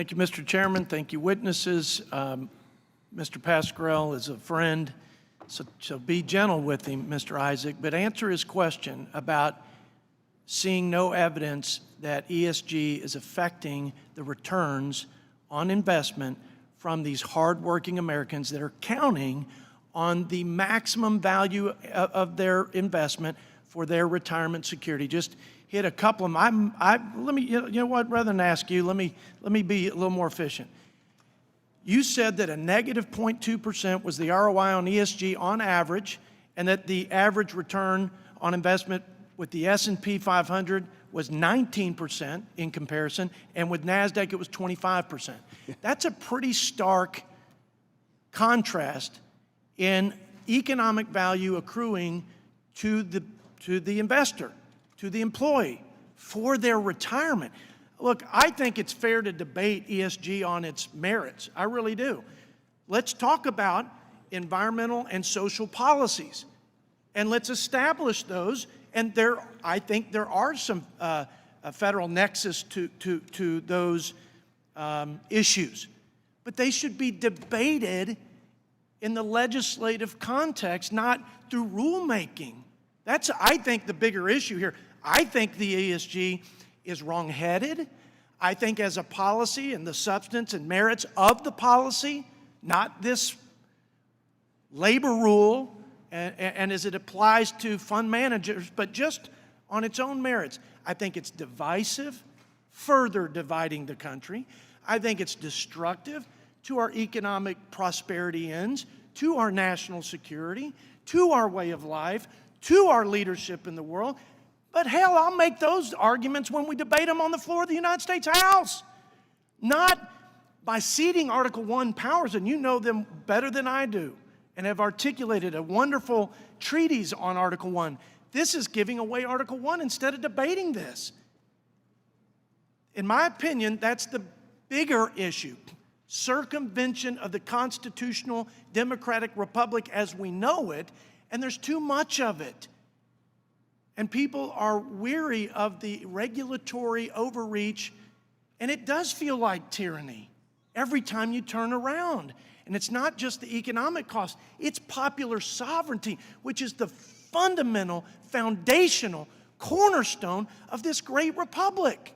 Thank you, Mr. Chairman. Thank you, witnesses. Mr. Pasquarello is a friend, so be gentle with him, Mr. Isaac, but answer his question about seeing no evidence that ESG is affecting the returns on investment from these hardworking Americans that are counting on the maximum value of their investment for their retirement security. Just hit a couple of them. Let me, you know what, rather than ask you, let me be a little more efficient. You said that a negative 0.2% was the ROI on ESG on average, and that the average return on investment with the S&P 500 was 19% in comparison, and with NASDAQ it was 25%. That's a pretty stark contrast in economic value accruing to the investor, to the employee, for their retirement. Look, I think it's fair to debate ESG on its merits. I really do. Let's talk about environmental and social policies, and let's establish those. And I think there are some federal nexus to those issues, but they should be debated in the legislative context, not through rulemaking. That's, I think, the bigger issue here. I think the ESG is wrong-headed. I think as a policy and the substance and merits of the policy, not this labor rule and as it applies to fund managers, but just on its own merits. I think it's divisive, further dividing the country. I think it's destructive to our economic prosperity ends, to our national security, to our way of life, to our leadership in the world. But hell, I'll make those arguments when we debate them on the floor of the United States House. Not by ceding Article 1 powers, and you know them better than I do, and have articulated a wonderful treatise on Article 1. This is giving away Article 1 instead of debating this. In my opinion, that's the bigger issue. Circumvention of the constitutional democratic republic as we know it, and there's too much of it. And people are weary of the regulatory overreach, and it does feel like tyranny every time you turn around. And it's not just the economic cost, it's popular sovereignty, which is the fundamental, foundational cornerstone of this great republic.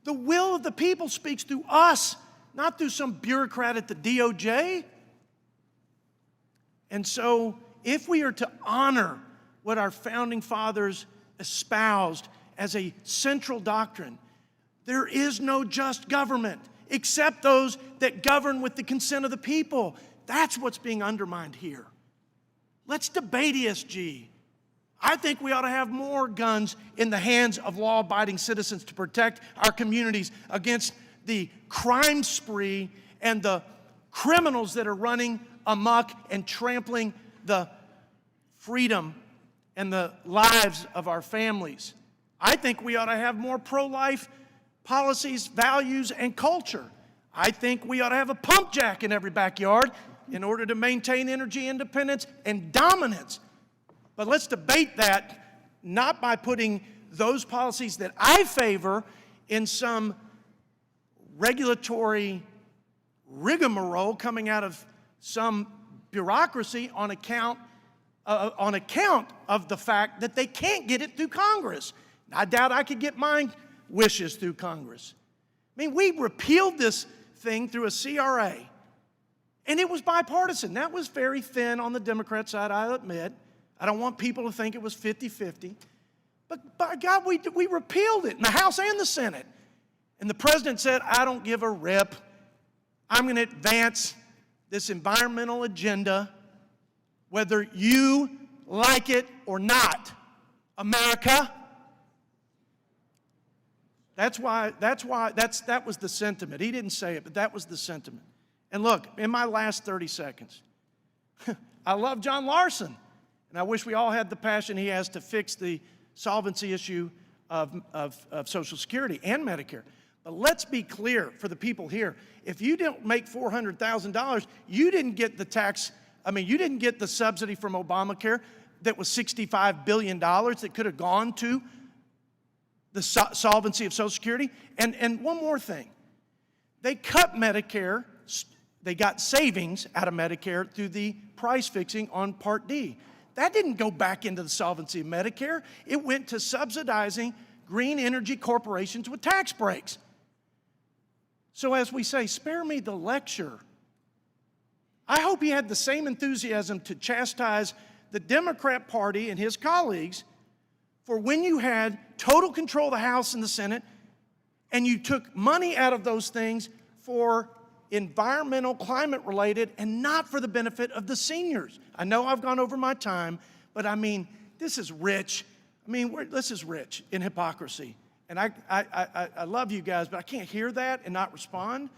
The will of the people speaks through us, not through some bureaucrat at the DOJ. And so, if we are to honor what our founding fathers espoused as a central doctrine, there is no just government except those that govern with the consent of the people. That's what's being undermined here. Let's debate ESG. I think we ought to have more guns in the hands of law-abiding citizens to protect our communities against the crime spree and the criminals that are running amok and trampling the freedom and the lives of our families. I think we ought to have more pro-life policies, values, and culture. I think we ought to have a pump jack in every backyard in order to maintain energy independence and dominance. But let's debate that not by putting those policies that I favor in some regulatory rigmarole coming out of some bureaucracy on account of the fact that they can't get it through Congress. I doubt I could get my wishes through Congress. I mean, we repealed this thing through a CRA, and it was bipartisan. That was very thin on the Democrat side, I'll admit. I don't want people to think it was 50-50. But by God, we repealed it in the House and the Senate. And the president said, I don't give a rip. I'm going to advance this environmental agenda whether you like it or not, America. That was the sentiment. He didn't say it, but that was the sentiment. And look, in my last 30 seconds, I love John Larson, and I wish we all had the passion he has to fix the solvency issue of Social Security and Medicare. But let's be clear for the people here. If you didn't make $400,000, you didn't get the you didn't get the subsidy from Obamacare that was $65 billion that could have gone to the solvency of Social Security. And one more thing. They cut Medicare. They got savings out of Medicare through the price fixing on Part D. That didn't go back into the solvency of Medicare. It went to subsidizing green energy corporations with tax breaks. So as we say, spare me the lecture. I hope he had the same enthusiasm to chastise the Democrat Party and his colleagues for when you had total control of the House and the Senate, and you took money out of those things for environmental, climate-related, and not for the benefit of the seniors. I know I've gone over my time, but I mean, this is rich. I mean, this is rich in hypocrisy. And I love you guys, but I can't hear that and not respond.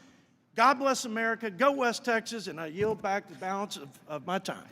God bless America. Go West Texas, and I yield back the balance of my time.